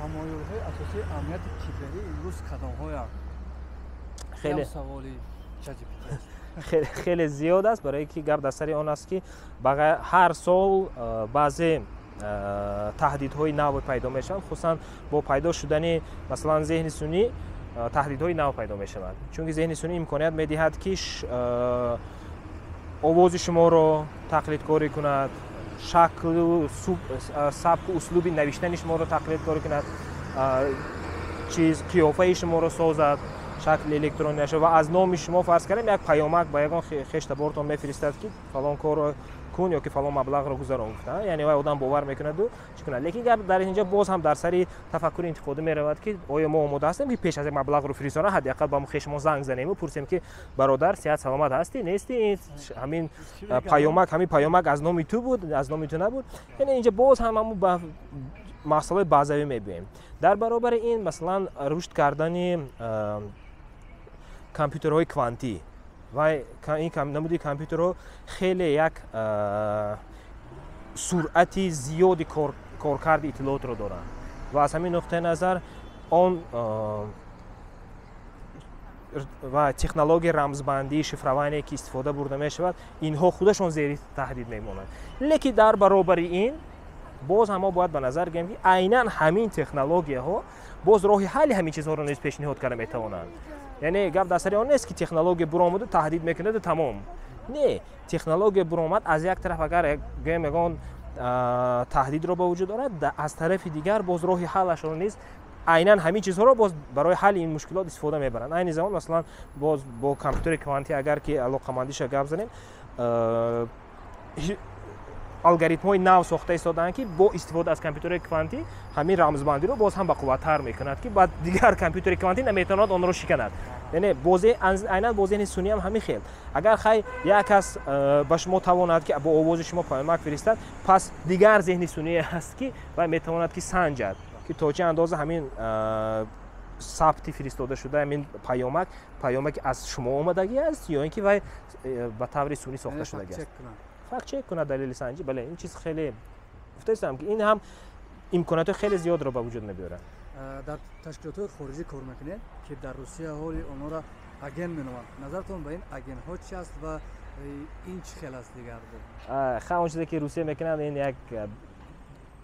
тамоюлҳои асосии амнияти киберӣ имрӯз кадомҳоянд? خیلی саволи ҷазибтар аст. خیلی زیاد است برای که گپ در سر آن است که هر سال بعضی تهدیدهای نو پیدا میشن، خصوصا با پیدا شدن مثلا ذهن سنی تهدیدهای نو پیدا میشوند، چون که ذهن سنی امکانیت میدهد که آواز شما را تقلید کاری کند، شکل و سبک و اسلوب نوشتن شما را تقلید کاری کند، قیافه شما را سازد، شکل الکترونی نشه و از نام شما فرض کردیم یک پیامک با یگان خشت بارتون میفرستد که فلان کار کن یا که فلان مبلغ را گذران گفتن، یعنی آدم باور میکند و چی کند. لیکن در اینجا باز هم در سری تفکر انتقادی میرود که آیا ما آماده هستیم که پیش از یک مبلغ رو فرستانه حداقل با خشمون زنگ زنیم و پرسیم که برادر صحت سلامت هستی نیستی، همین پیامک از نام تو بود، از نام تو نبود. یعنی اینجا باز هم با مسئله بازوی میبینیم. در برابر این مثلا رشد کردن کامپیوترهای کوانتی و این نمودی کامپیوترها خیلی یک سرعت زیادی کارکرد اطلاعات رو دارن و از همین نقطه نظر آن و تکنولوژی رمزبندی شفره‌بندی که استفاده برده می شود اینها خودشون زیر تهدید میمونند. لیکن در برابر این باز هم ما باید به نظر گیریم که عیناً همین تکنولوژی ها باز راه حل همین چیزها رو نیز پیشنهاد کرده میتوانند. یعنی گپ در سر آن نیست که تکنولوژی برآمده تهدید میکنه و تمام. نه، تکنولوژی برآمد از یک طرف اگر میگن تهدید رو به وجود دارد، از طرف دیگر باز راه حلش رو نیست عیناً همین چیزها رو باز برای حل این مشکلات استفاده میبرند. این زمان مثلا باز با کامپیوتر کوانتی اگر که علاقه‌مندیش گپ زنیم، الگوریتم های نو ساخته ایستادن که با استفاده از کامپیوتر کوانتی همین رمزبندی رو باز هم بقوت‌تر میکند که بعد دیگر کامپیوتر کوانتی نمیتواند آن رو شکند. یعنی بازی عیناً بازی سنی هم همین خیل. اگر یک کس به شما تواند که با آواز شما پیامک فرستد، پس دیگر ذهن سنی هست که و میتواند که سنجد که تا چه اندازه همین ثبت فرستاده شده همین پیامک از شما آمدگی است یا اینکه و به طور سنی ساخته شده است. فقط چک کنه دلیل سنجی. بله این چیز خیلی گفتم که این هم امکانات خیلی زیاد رو به وجود میاره. در تشکیلات خارجی کار میکنید که در روسیه حالی اونها را اگن مینوان، نظرتون به این اگن ها چی است و این چه خیلی است دیگر؟ خیلی اون چیزی که روسیه میکنند این یک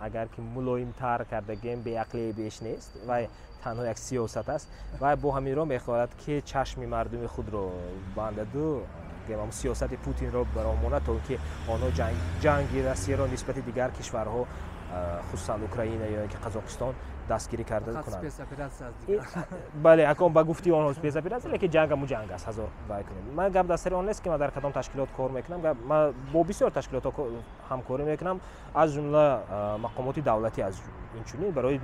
اگر که ملایم تر کردگیم به عقلی بیش نیست و تنها یک سیاست است و با همین رو میخواهد که چشم مردم خود رو بندد و سیاست پوتین را برامونه تا که آنها جنگ روسیه را نسبت دیگر کشورها خصوصا اوکراین یا که قزاقستان دستگیری کرده کنند. بله اکام با گفتی آنها سپیس اپیراسیون است، لیکن جنگ هم جنگ است. هزار وای کنیم. من گپ دستری آن نیست که من در کدام تشکیلات کار میکنم. من با بسیار تشکیلات همکاری میکنم، از جمله مقامات دولتی از این چنین برای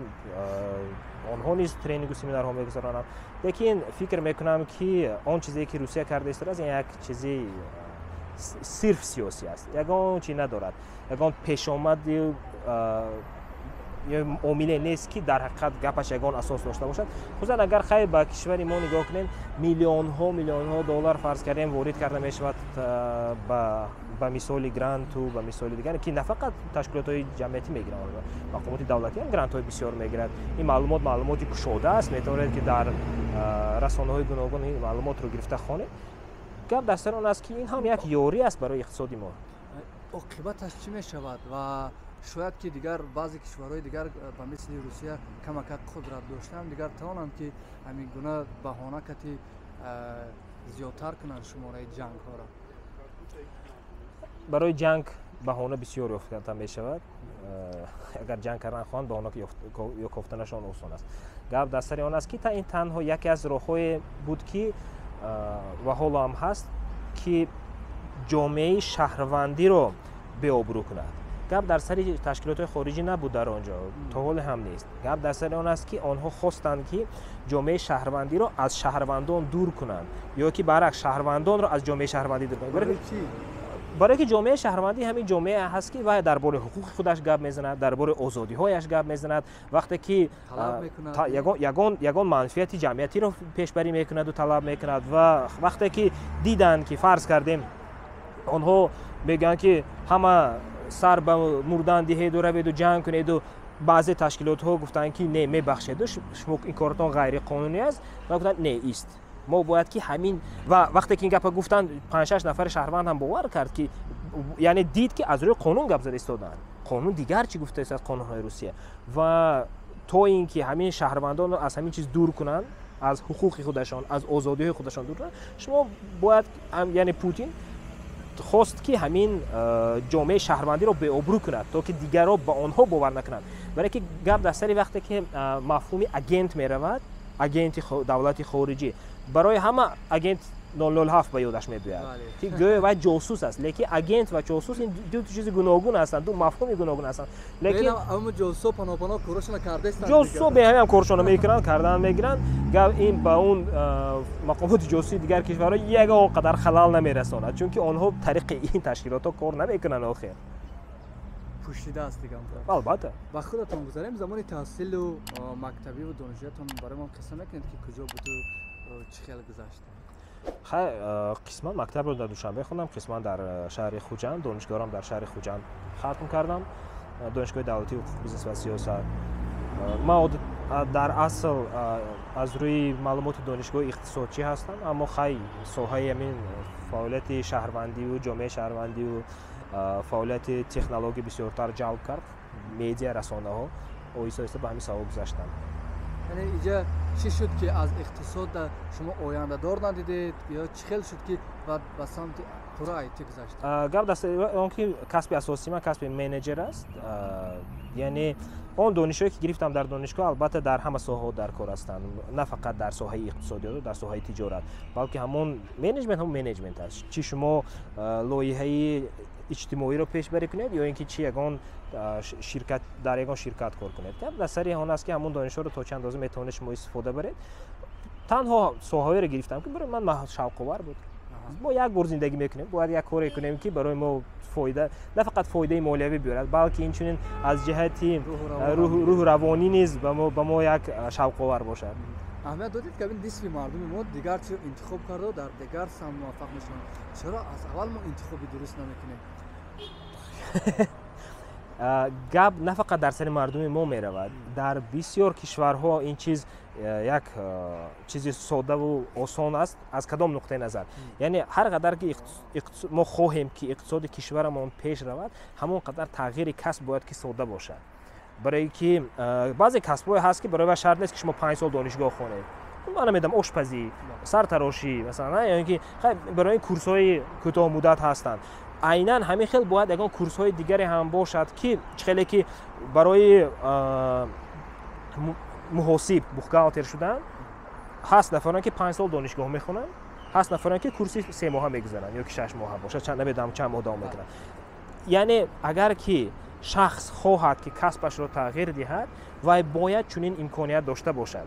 آنها نیز ترینینگ و سمینارها میگذارانم. لیکن فکر میکنم که آن چیزی که روسیه کرده است از یک چیزی صرف سیاسی است. یگان چی ندارد، یگان پیش آمد یا عاملی نیست که در حقیقت گپش یگان اساس داشته باشد. خصوصا اگر خیر به کشور ما نگاه کنیم، میلیون ها دلار فرض کردیم وارد کرده می شود به مثال گرانت و به مثال دیگر که نه فقط تشکیلات های جمعیتی میگیرند، مقامات دولتی هم گرانت های بسیار میگیرند. این معلوماتی کشوده است، میتواند که در رسانه های گوناگون این معلومات رو گرفته خانه. گپ در سر آن است که این هم یک یاری است برای اقتصاد ما. عاقبتش چی می شود و شاید که دیگر بعضی کشورهای دیگر به مثل روسیه کمک قدرت داشتن دیگر توانند که همین گونه بهانه کتی زیادتر کنند شماره جنگ ها را. برای جنگ بهانه بسیار یافته می شود. اگر جنگ کردن خواهند بهانه یافتنشان آسان است. گپ در سر آن است که این تنها یکی از راه‌های بود که و حالا هم هست که جامعه شهروندی رو به آبرو کند. گپ در سر تشکیلات خارجی نبود در آنجا، تا حال هم نیست. گپ در سر آن است که آنها خواستند که جامعه شهروندی را از شهروندان دور کنند یا که برعکس شهروندان را از جامعه شهروندی دور کنند. برای که جامعه شهروندی همین جامعه هست که باید درباره حقوق خودش گپ میزند، درباره آزادی هایش گپ میزند، وقتی که یگان منفعت جمعیتی را پیشبری میکند و طلب میکند و وقتی که دیدن که فرض کردیم آنها میگن که همه سر به مردن دهید و روید و جنگ کنید و баъзе ташкилотҳо гуфтанд ки не мебахшед шумо ин коротон ғайриқонунӣ аст ва гуфтанд не ист мо бояд ки ҳамин ва вақте ки ин гапа гуфтанд 5-6 нафари шаҳрванд ҳам бовар кард ки яъне дид ки аз рӯи қонун гап зада истодаанд қонун дигар чӣ гуфта аст аз қонунҳои Русия ва то ин ки ҳамин шаҳрвандон аз ҳамин чиз дур кунанд аз ҳуқуқи худашон аз озодиҳои худашон дур кунанд шумо бояд яъне Путин хост ки ҳамин ҷомеаи шаҳрвандиро беобрӯ кунад то ки дигарро ба онҳо бовар накунанд барое ки гап дар сари вақте ки мафҳуми агент меравад агенти давлати хориҷӣ барои ҳама агент 007 ба ёдаш мебиёяд ки гӯё вай ҷосус аст лекин агент ва ҷосус ин ду чизи гуногун ҳастанд ду мафҳуми гуногун ҳастанд лекин ҷосусо паноҳ корашона кардастанд ҷосусо беҳам корашона мекунанд кардан мегиранд гап ин ба он мақомоти ҷосуси дигар кишварҳо ягон қадар халал намерасонад чунки онҳо тариқи ин ташкилотҳо кор намекунанд охир пӯшида аст дигам албатта ба худатон гузарем замони таҳсилу мактабиву донишгоҳатон барои қисса мекунед ки куҷо буду чӣ хел гузашт қисман мактабро дар Душанбе хондам қисман дар шаҳри Хуҷанд донишгоҳам дар шаҳри Хуҷанд хатм кардам донишгоҳи давлатии ҳуқуқ бизнес ва сиёсат ман дар асл аз рӯи маълумоти донишгоҳи иқтисодчӣ ҳастам аммо хай соҳаи ҳамин фаъолияти шаҳрвандиву ҷомеаи шаҳрвандиву фаъолияти технологӣ бисёртар ҷалб кард медиа расонаҳо оҳиста оҳиста ба ҳамин сабаб гузаштам яъне инҷа чӣ шуд ки аз иқтисод шумо ояндадор надидед ё чӣ хел шуд ки ба самти пурра IT гузаштед гап дасти он ки касби асосии ман касби менеҷер аст яъне он донишҳое ки гирифтам дар донишгоҳ албатта дар ҳама соҳаҳо дар кор ҳастанд на фақат дар соҳаи иқтисодиёт дар соҳаи тиҷорат балки ҳамон менеҷмент ҳамон менеҷмент аст чӣ шумо лоиҳаи иҷтимоиро пешбарӣ кунед ё ин ки чӣ ягон ширкат дар ягон ширкат кор кунед гап дар сари он аст ки ҳамон донишҳоро то чӣ андоза метавонед шумо истифода баред танҳо соҳаҳоеро гирифтам ки барои ман шавқовар буд мо як бор зиндагӣ мекунем бояд як коре кунем ки барои мо фоида на фақат фоидаи молиявӣ биёрад балки инчунин аз ҷиҳати рӯҳу равонӣ низ ба мо як шавқовар бошад аҳамият додед ки абин нисфи мардуми мо дигар чиро интихоб карда дар дигар сам муваффақ мешаванд чаро аз аввал мо интихоби дуруст намекунем гап на фақат дар сари мардуми мо меравад дар бисёр кишварҳо ин чиз як чизи соддаву осон аст аз кадом нуқтаи назар яъне ҳар қадар ки мо хоҳем ки иқтисоди кишварамон пеш равад ҳамон қадар тағйири касб бояд ки содда бошад барое ки баъзе касбҳое ҳаст ки барои шарт нест ки шумо 5 сол донишгоҳ хонед ман намедам ошпазӣ сартарошӣ масалан ё ин ки барои курсҳои кӯтоҳмуддат ҳастанд айнан ҳамин хел бояд ягон курсҳои дигаре ҳам бошад ки чӣ хеле ки барои муҳосиб бухгалтер шудан ҳаст нафарон ки 5 сол донишгоҳ мехонанд ҳаст нафарон ки курси 3 моҳа мегузаранд ё ки 6 моҳа бошад намедонам чанд моҳ давом мекунанд яъне агар ки шахс хоҳад ки касбашро тағйир диҳад вай бояд чунин имконият дошта бошад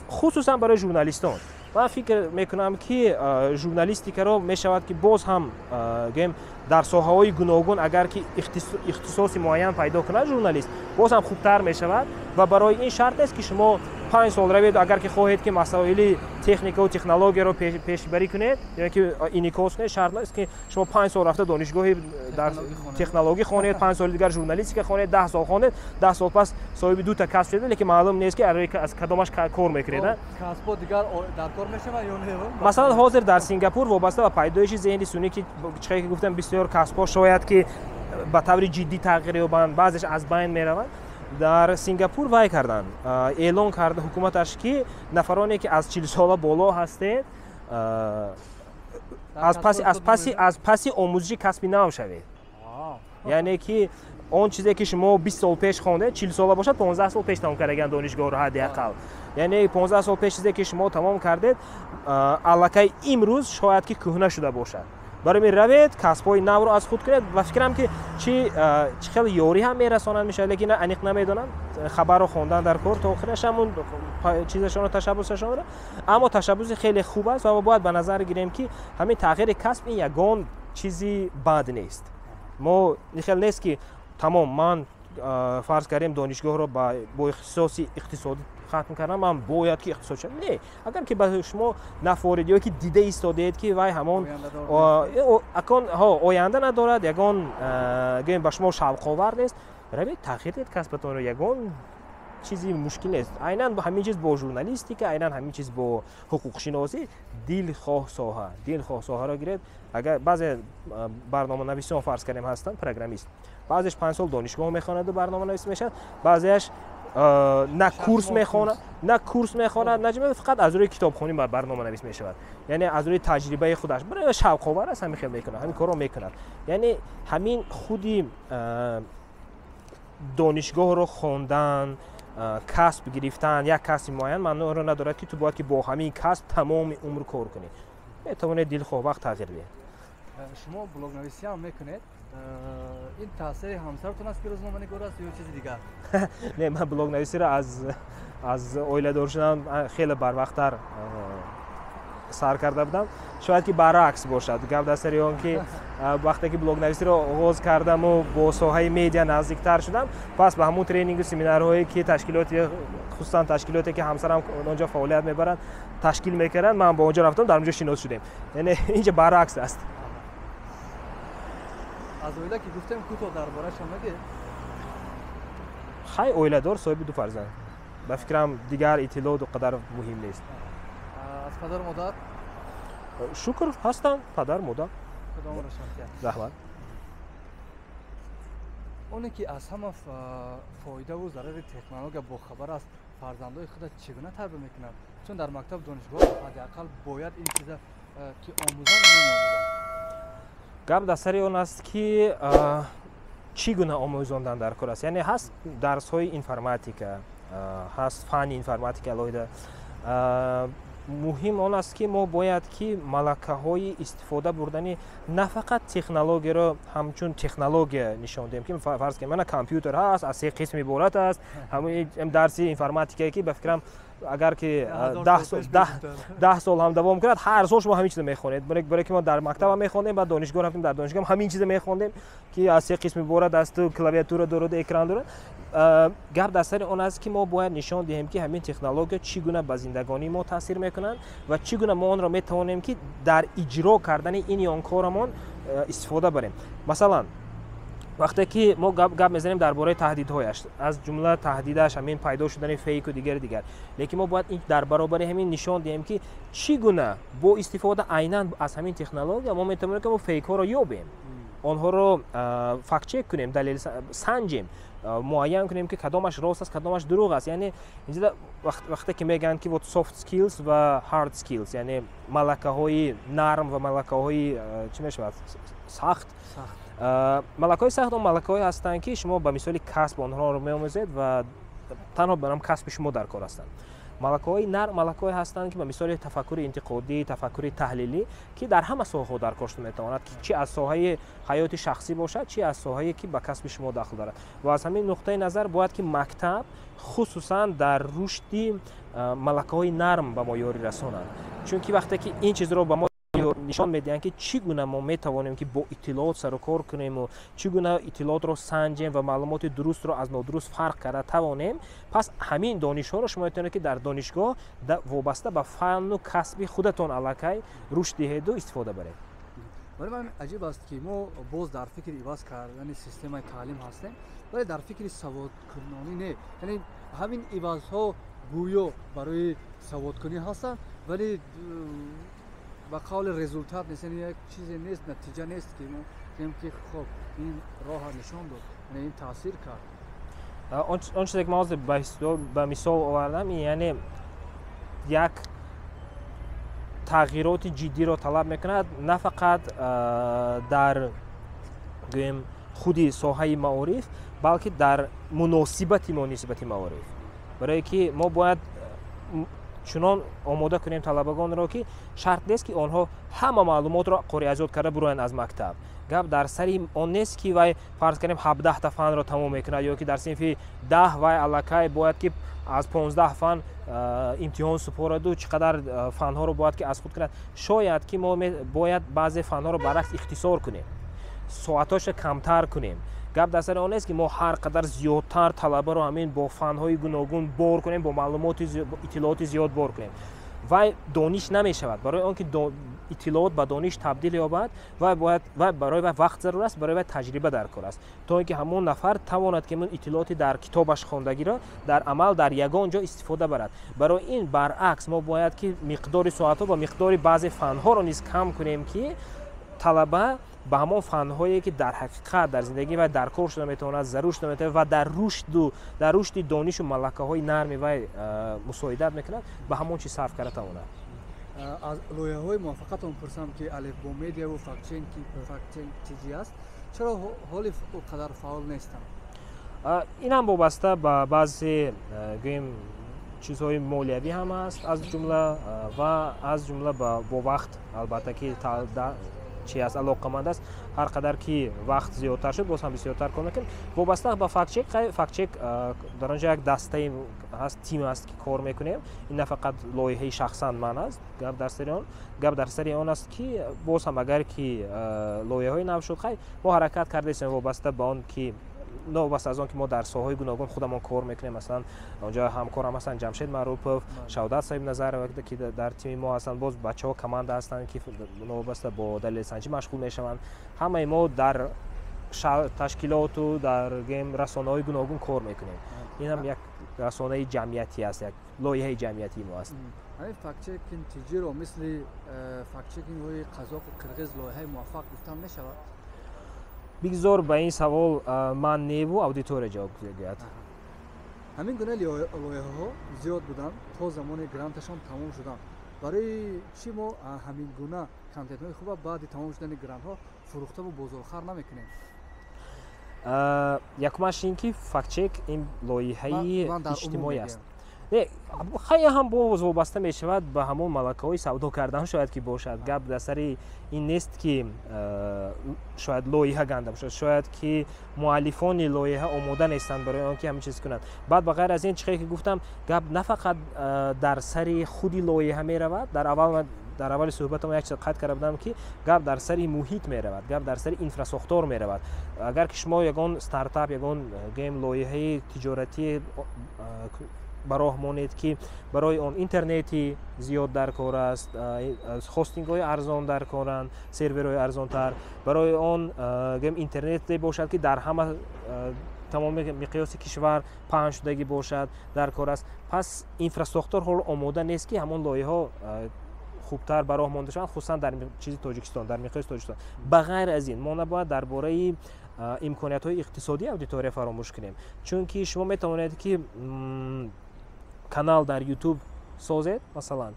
хусусан барои журналистон ман фикр мекунам ки журналистикаро мешавад ки боз ҳам гӯем дар соҳаҳои гуногун агар ки ихтисоси муайян пайдо кунад журналист боз ҳам хубтар мешавад ва барои ин шарт нест ки шумо 5 сол равед агар ки хоҳед ки масоили техникаву технологияро пешбарӣ кунед ё ки инъикос кунед шарт нест ки шумо 5 сол рафта донишгоҳи дар технологӣ хонед 5 соли дигар журналистика хонед 10 сол хонед 10 сол пас соҳиби дута касб шудед лекин маълум нест ки аз кадомаш кор мекунед касбҳо дигар дар кор мешаванд ё не масалан ҳозир дар Сингапур вобаста ба пайдоиши зеҳни сунӣ ки чӣ гуфтам бисёр касбҳо шояд ки ба таври ҷиддӣ тағйир ёбанд баъзеш аз байн мераванд дар Сингапур вай карданд эълон карда ҳукуматаш ки нафароне ки аз 40 сола боло ҳастед аз паси омӯзиши касби нав шавед яъне ки он чизе ки шумо 20 сол пеш хондед 40 сола бошад 15 сол пеш тамом кардаган донишгоҳро ҳадди ақал яъне 15 сол пеш чизе ки шумо тамом кардед аллакай имрӯз шояд ки кӯҳна шуда бошад барои мин равед касбҳои навро аз худ кунед ва фикрам ки чӣ хел ёрӣ ҳам мерасонанд мешавад лекин аниқ намедонам хабарро хондан дар кор то охираш ҳамун чизашонро ташаббусашонро аммо ташаббуси хеле хуб аст ва бояд ба назар гирем ки ҳамин тағйири касб ин ягон чизи бад нест мо хел нест ки тамом ман фарз кардем донишгоҳро бо ихтисоси иқтисодӣ хатм кардам ман бояд ки иқтисод шавам не агар ки ба шумо нафорид ё ки дида истодед ки вай ҳамон оянда надорад ягон гӯем ба шумо шавқовар нест برای تغییر دید کسبتون رو یگان چیزی مشکل نیست. عیناً همین چیز با ژورنالیستیک، عیناً همین چیز با حقوق شناسی، دلخواه ساحه را گیرید. اگر بعضی برنامه‌نویسان فرض کنیم هستن پروگرامیست، بعضیش 5 سال دانشگاه میخواند و برنامه‌نویس میشه، بعضیش نه کورس میخونه نه فقط از روی کتابخوانی برنامه‌نویس میشود. یعنی از روی تجربه خودش برای شوق آور است همین خیلی میکنه، همین کارو میکنه. یعنی همین خودی دانشگاه رو خوندن، کسب گرفتن یک کسب معین معنی رو ندارد که تو باید که با همین کسب تمام عمر کار کنی. میتونه دلخواه وقت تغییر بده. شما بلاگ نویسی هم میکنید؟ این تاثیر همسرتون است که روزنامه‌نگار است یا چیز دیگر؟ نه، من بلاگ نویسی را از اویله دار شدن خیلی بر وقت‌تر سر کرده بودم. شاید که برعکس باشد. گپ در سر اون که وقتی که بلاگ نویسی را آغاز کردم و با ساحه میدیا نزدیکتر شدم، پس به همون ترینینگ و سمینارهایی که تشکیلاتی، خصوصا تشکیلاتی که همسرم اونجا فعالیت میبرن تشکیل میکردن، من با اونجا رفتم، در اونجا شناس شدیم. یعنی اینجا برعکس است. از اویله که گفتم کوتاه درباره‌اش میگه؟ خیلی اویله دار، صاحب 2 فرزند. به فکرم دیگر اطلاعات و قدر مهم نیست. از پدر مادر؟ شکر هستم، پدر مادر. خدا ما را شاد کرد. رحمت. اونی که از همه فایده و ضرر تکنولوژی با خبر است، فرزندای خود چگونه تربیت میکنند؟ چون در مکتب دانشگاه حداقل باید این چیزا که آموزان نمی‌آموزند. گپ در سر اون است که چگونه آموزاندن در کار است. یعنی هست درس های اینفرماتیکا، هست فن اینفرماتیکا علاوه. مهم آن است که ما باید که ملکه های استفاده بردن نه فقط تکنولوژی را همچون تکنولوژی نشان دهیم که فرض کنیم من کامپیوتر هست از 3 قسم عبارت است، همون درس اینفرماتیکا که به فکرم اگر که 10 سال هم دوام کرد هر سال شما همین چیز میخونید. برای که ما در مکتب هم میخوندیم، بعد دانشگاه رفتیم، در دانشگاه هم همین چیز میخوندیم که از 3 قسم عبارت است، کلاویاتور دارد، اکران دارد. گپ در سر اون است که ما باید نشان دهیم که همین تکنولوژی چگونه به زندگانی ما تاثیر میکنند و چگونه ما آن را میتوانیم که در اجرا کردن این یا آن کارمان استفاده بریم. مثلا وقتی که ما گپ میزنیم درباره تهدیدهایش، از جمله تهدیدش همین پیدا شدن فیک و دیگر، لیکن ما باید این در برابر همین نشان دهیم که چگونه با استفاده عیناً از همین تکنولوژی ما میتونیم که ما فیک ها را یابیم، آنها رو فکت چک کنیم، دلیل سنجیم، معین کنیم که کدامش راست است کدامش دروغ است. یعنی اینجا وقتی که میگن که بود سافت سکیلز و هارد سکیلز، یعنی ملکه های نرم و ملکه های چی میشه سخت. ملکه های سخت و ملکه های هستند که شما به مثال کسب آنها رو میآموزید و تنها برای کسب شما در کار هستند. ملکه های نرم ملکه های هستند که به مثال تفکر انتقادی، تفکر تحلیلی که در همه ساحه در کار میتواند که چی از ساحه حیات شخصی باشد، چی از ساحه‌ای که به کسب شما داخل دارد. و از همین نقطه نظر باید که مکتب خصوصا در رشد ملکه های نرم به ما یاری رسانند، چون که وقتی که این چیز رو به ما نشان میدن که چگونه ما میتوانیم که با اطلاعات سر و کار کنیم و چگونه اطلاعات رو سنجیم و معلومات درست رو از نادرست فرق کرده توانیم، پس همین دانش ها رو شما میتونید که در دانشگاه وابسته به فن و کسب خودتون علاقه رشد دهید و استفاده برید. برای من عجیب است که ما باز در فکر عوض کردن سیستم تعلیم هستیم، ولی در فکر سواد کنانی نه. یعنی همین عوض ها گویا برای سواد کنی هستن، ولی با قول رزولتات نیست، یعنی یک چیزی نیست، نتیجه نیست که ما بگیم که خب این راه نشان داد، یعنی این تاثیر کرد. اون چیزی که ما به مثال آوردم یعنی یک تغییرات جدی را طلب میکند، نه فقط در خودی ساحه معارف بلکه در مناسبت معارف. برای که ما باید چنان آماده کنیم طلبگان را که شرط نیست که آنها همه معلومات را قریزات کرده بروند از مکتب. گپ در سری آن نیست که وای فرض کنیم 17 تا فن را تمام میکنه یا که در صنف 10 وای علاقه باید که از 15 فن امتحان سپارد و چقدر فن ها رو باید که از خود کند. شاید که ما باید بعضی فن ها رو برعکس اختصار کنیم، ساعتاش کمتر کنیم. گپ در سر آن است که ما هر قدر زیادتر طلبه رو همین با فن های گوناگون بار کنیم، با معلومات اطلاعات زیاد بار کنیم. вай дониш намешавад. Барои он ки иттилоот ба дониш табдил ёбад ва барои вай вақт зарур аст, барои вай таҷриба даркор аст, то ин ки ҳамон нафар тавонад ки иттилооти дар китобаш хондагиро дар амал дар ягон ҷо истифода барад. Барои ин баръакс мо бояд ки миқдори соатҳо ва миқдори баъзе фанҳоро низ кам кунем ки талаба ба ҳамон фанҳое ки дар ҳақиқат дар зиндагии вай даркор шуда метавонад, зарур шуда метавонад ва дар рушди донишу малакаҳои нарми вай мусоидат мекунад, ба ҳамон чиз сарф карда тавонад. аз лоиҳаҳои муваффақатон пурсам ки алифбо медиаву фактчек чизи аст, чаро ҳоли о қадар фаъол нестам? ин ҳам вобаста ба баъзе гӯем чизҳои молиявӣ ҳам аст, аз ҷумла ва аз ҷумла бо вақт албатта ки чи аст алоқаманд аст. ҳар қадар ки вақт зиёдтар шуд боз ҳам бисёртар кор мекунем. Вобаста ба фактчек дар онҷо як дастаи ҳаст, тим аст ки кор мекунем. Ин на фақат лоиҳаи шахсан ман аст, гап дар сари он аст ки боз ҳам агар ки лоиҳаҳои нав шуд, мо ҳаракат кардем вобаста ба он ки новобаста аз он ки мо дар соҳаҳои гуногун худамон кор мекунем. Маслан онҷо ҳамкорам ҳастанд Ҷамшед Маъруфов, Шавдат Соҳибназарова ки дар тими мо ҳастанд, боз бачаҳо команда ҳастанд ки новобаста бо далелсанҷӣ машғул мешаванд. Ҳамаи мо дар ташкилоту дар расонаҳои гуногун кор мекунем. ин ҳам як расонаи ҷамъиятӣ аст, як лоиҳаи ҷамъиятии мо аст. ҳамин фактчекинг тиҷиро мисли фактчекингҳои қазоқу қирғиз лоиҳаи муваффақ гуфтан мешавад? бигзор ба ин савол ман неву аудитория ҷавоб гӯяд. ҳамин гуна лоиҳаҳо зиёд буданд то замони гранташон тамом шуданд. барои чӣ мо ҳамин гуна контентҳои хуба баъди тамом шудани грантҳо фурӯхтаву бозорхар намекунем? Якумаш ин ки фактчек ин лоиҳаи иҷтимоӣ аст. хай ҳам боз вобаста мешавад ба ҳамон малакаҳои савдо кардан шояд ки бошад. Гап дар сари ин нест ки шояд лоиҳа ганда бошад, шояд ки муаллифони лоиҳа омода нестанд барои он ки ҳамин чиз кунанд. баъд ба ғайр аз ин чихе ки гуфтам, гап на фақат дар сари худи лоиҳа меравад. дар аввали суҳбатам як чиз қайд карда будам ки гап дар сари муҳит меравад, гап дар сари инфрасохтор меравад. агар ки шумо ягон стартап, ягон гейм лоиҳаи тиҷоратӣ ба роҳ монед ки барои он интернети зиёд дар кор аст, хостингҳои арзон дар коранд, серверҳои арзонтар, барои он интернете бошад ки дар ҳама тамоми миқёси кишвар паҳн шудагӣ бошад, дар кор аст. пас инфрасохтор ҳоло омода нест ки ҳамон лоиҳаҳо хубтар ба роҳ монда шаванд, хусусан дар чизи Тоҷикистон, дар миқёси Тоҷикистон. ба ғайр аз ин мо набояд дар бораи имкониятҳои иқтисодии аудитория фаромӯш кунем, чунки шумо метавонед ки канал дар YouTube созед, масалан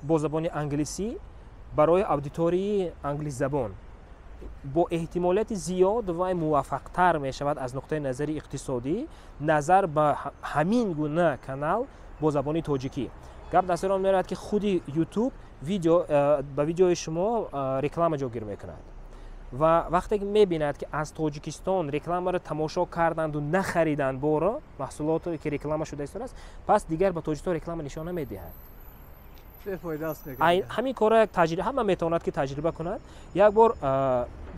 бо забони англисӣ барои аудиторияи англисзабон. бо эҳтимолияти зиёд вай муваффақтар мешавад аз нуқтаи назари иқтисодӣ назар ба ҳамин гуна канал бо забони тоҷикӣ. гап дар сари он меравад ки худи YouTube ба видеои шумо реклама ҷойгир мекунад ва вақте ки мебинад ки аз Тоҷикистон рекламаро тамошо карданду нахариданд боро маҳсулоте ки реклама шуда истодаст, пас дигар ба Тоҷикистон реклама нишон намедиҳад. бефоида аст. ҳамин корро як таҷриба ҳама метавонад ки таҷриба кунад. як бор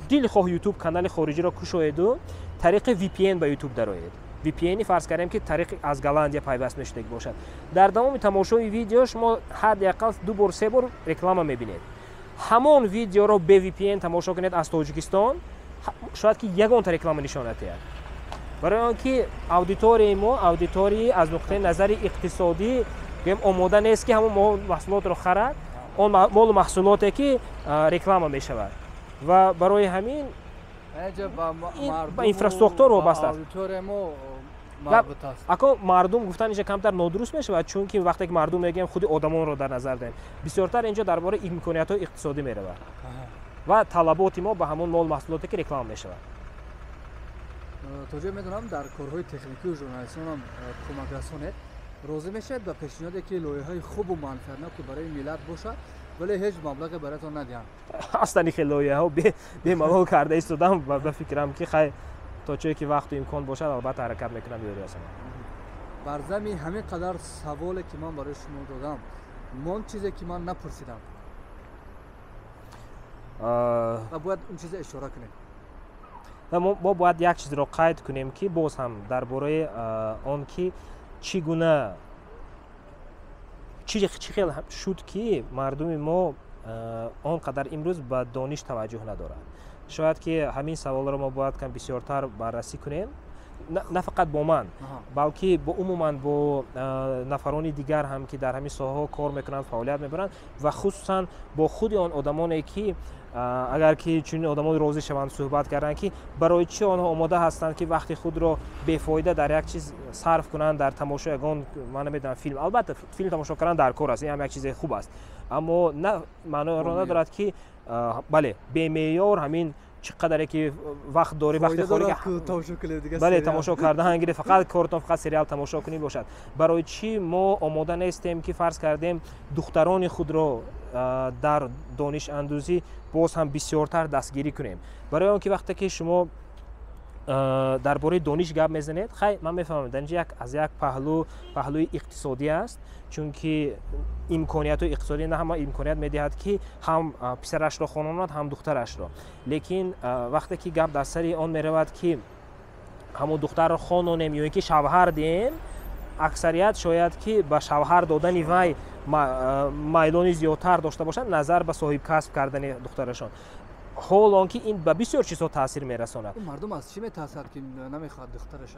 дилхоҳ YouTube канали хориҷиро кушоеду тариқи VPN ба YouTube дароед. VPN-и фарз кардем ки тариқи аз Голландия пайваст мешудагӣ бошад. дар тамоми тамошои видео шумо ҳадяқал 2 бор 3 бор реклама мебинед. ҳамон видеоро бе VPN тамошо кунед аз Тоҷикистон, шояд ки ягонта реклама нишон надиҳад. барои он ки аудиторияи мо аудитории аз нуқтаи назари иқтисодӣ омода нест ки ҳамон маҳсулотро харад, он молу маҳсулоте ки реклама мешавад ва барои ҳамин ба инфраструктура вобаста аст. ако мардум гуфтан инҷа камтар нодуруст мешавад, чунки вақте ки мардум мегӯем худи одамонро дар назар дорем. бисёртар инҷо дар бораи имкониятҳои иқтисодӣ меравад ва талаботи мо ба ҳамон мол маҳсулоте ки реклама мешавад. то ҷое медонам дар корҳои техникию журналистонам кӯмак расонед. розӣ мешавед ба пешниҳоде ки лоиҳаи хубу манфиатноки барои миллат бошад, вале ҳеҷ маблағе бароятон надиҳанд? ҳастани хеле лоиҳаҳо бемалол карда истодам ва ба фикрам ки хай то чое ки вақту имкон бошад албатта ҳаракат мекунам ёрӣ расонам. бар замми ҳамин қадар саволе ки ман барои шумо додам, мон чизе ки ман напурсидам ва бояд он чизе ишора кунем. мо бояд як чизро қайд кунем ки боз ҳам дар бораи он ки чӣ چی خیلی شد که مردم ما آنقدر امروز به دانش توجه ندارند. شاید که همین سوال را ما باید کم بسیارتر بررسی کنیم، نه فقط با من بلکه با عموما با نفران دیگر هم که در همین ساحه کار میکنند، فعالیت میبرند و خصوصا با خود آن آدمانی که اگر که چون آدمان راضی شوند صحبت کردن که برای چی آنها آماده هستند که وقتی خود را بی‌فایده در یک چیز صرف کنند، در تماشای یگان من نمیدونم فیلم. البته فیلم تماشا کردن در کار است، این هم یک چیز خوب است، اما نه معنی را ندارد که بله بی معیار همین چقدر که وقت داری وقتی خارج بله تماشا کردن انگار فقط کارتون فقط سریال تماشا کنی باشد. برای چی ما آماده نیستیم که فرض کردیم دختران خود را در دانش اندوزی باز هم بسیارتر دستگیری کنیم؟ برای اون که وقتی که شما درباره دانش گپ میزنید، خیلی من میفهمم در اینجا از یک پهلوی اقتصادی است، چون که امکانیت اقتصادی نه هم امکانیت میدهد که هم پسرش را خانواند هم دخترش را، لیکن وقتی که گپ در سر آن میرود که همون دختر را خانونیم یا اینکه شوهر دیم، اکثریت شاید که به شوهر دادن وی میلانی زیادتر داشته باشند نظر به صاحب کسب کردن دخترشان، حال آنکه این به بسیار چیزها تاثیر میرساند. مردم از چی میترسند که نمیخواد دخترش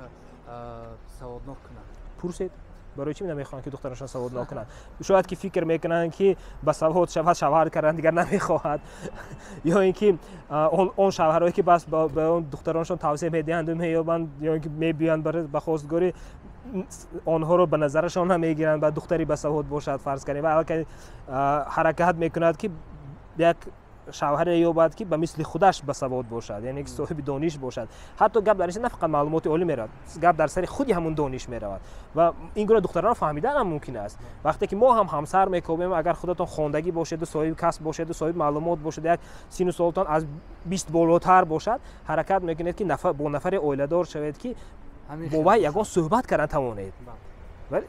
سوادناک کنند؟ پرسید برای چی نمیخوان که دخترشان سوادناک کنند؟ شاید که فکر میکنن که به سواد شوهر کردن دیگر نمیخواهد یا اینکه اون شوهرایی که بس به اون دخترانشان توصیه میدهند و مییابند یا اینکه میبیان برای به خواستگاری آنها رو به نظرشان هم میگیرند بعد دختری به سواد باشد فرض کنید و البته حرکت میکند که یک شوهر یابد که به مثل خودش به سواد باشد، یعنی که صاحب دانش باشد. حتی گپ درش نه فقط معلومات عالی میرود، گپ در سر خودی همون دانش میرود و این گونه دختران فهمیدن هم ممکن است. وقتی که ما هم همسر میکوبیم اگر خودتون خواندگی باشد و صاحب کسب باشد و صاحب معلومات باشد، یک سین و سالتان از 20 بالاتر باشد، حرکت میکنید که با نفر عائله‌دار شوید که با یگان صحبت کردن توانید. ولی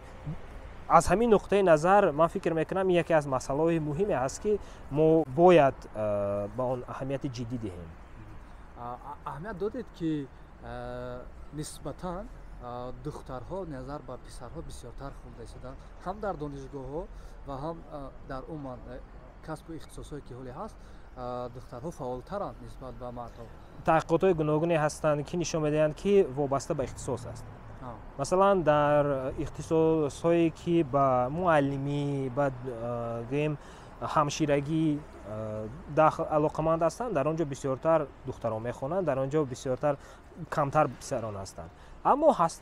از همین نقطه نظر من فکر میکنم یکی از مسائل مهمی است که ما باید با آن اهمیت جدی دهیم. اهمیت دادید که نسبتاً دخترها نظر به پسرها بسیارتر خونده شدند، هم در دانشگاه‌ها و هم در عموم کسب و اختصاصی که حالی هست دخترها فعالترند نسبت به مردها. تحقیقات گوناگونی هستند که نشان میدهند که وابسته به اختصاص است. مثلا در اختصاصایی که با معلمی با همشیرگی علاقمند هستند، در آنجا بسیارتر دختران میخوانند، در آنجا بسیارتر کمتر پسران هستند. اما هست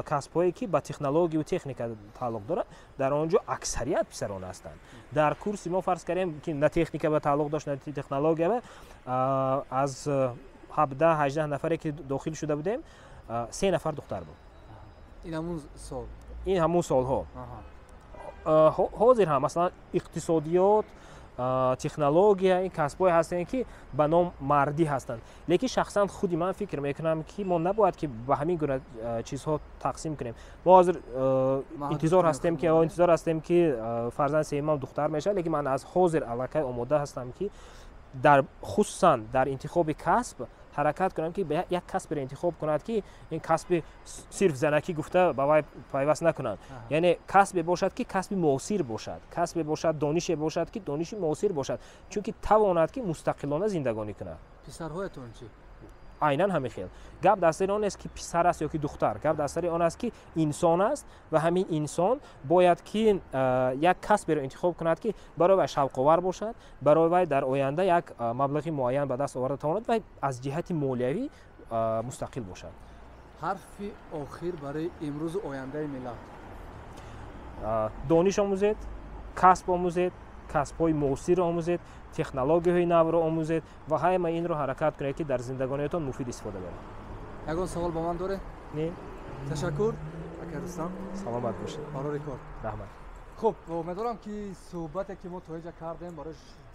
کسب‌هایی که با تکنولوژی و تکنیک تعلق دارد، در آنجا اکثریت پسران هستند. در کورس ما فرض کردیم که نه تکنیک به تعلق داشت نه تکنولوژی، از 17-18 نفری که داخل شده بودیم 3 نفر دختر بود. این همون سال ها. حاضر هم مثلا اقتصادیات، تکنولوژی این کسب‌های هستند که به نام مردی هستند، لیکن شخصا خودی من فکر میکنم که ما نباید که به همین گونه چیزها تقسیم کنیم. ما حاضر انتظار هستیم که فرزند سوم دختر میشه، لیکن من از حاضر علاقه آماده هستم که در خصوصا در انتخاب کسب حرکت کنم که یک کسب را انتخاب کند که این کسب صرف زنکی گفته به وی پیوست نکنند، یعنی کسب باشد که کسب موثر باشد، کسب باشد دانش باشد که دانش موثر باشد، چون که تواند که مستقلانه زندگانی کند. پسرهایتون چی؟ عیناً همین خیل گپ در سر آن است که پسر است یا که دختر، گپ در سر آن است که انسان است و همین انسان باید که یک کسب را انتخاب کند که برای وی شوق آور باشد، برای وی در آینده یک مبلغ معین به دست آورده تواند و از جهت مالیوی مستقل باشد. حرف آخر برای امروز آینده ملت؟ دانش آموزید، کسب آموزید، کسب‌های موثر آموزید، تکنولوژی‌های نو را آموزید و همه این رو حرکت کنید که در زندگانیتان مفید استفاده برید. یگان سوال با من داره؟ نه. تشکر. اکرستان. سلامت باشید. قرار کار. رحمت. خب امیدوارم که صحبتی که ما توجه کردیم برای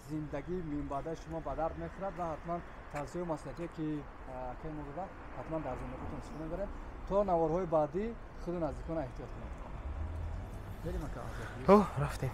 زندگی من بعد شما به درد میخورد و حتما توصیه و مصلحتی که که ما بوده حتما در زندگیتون استفاده برید. تا نوارهای بعدی خود نزدیکان احتیاط کنید. بریم که رفتیم.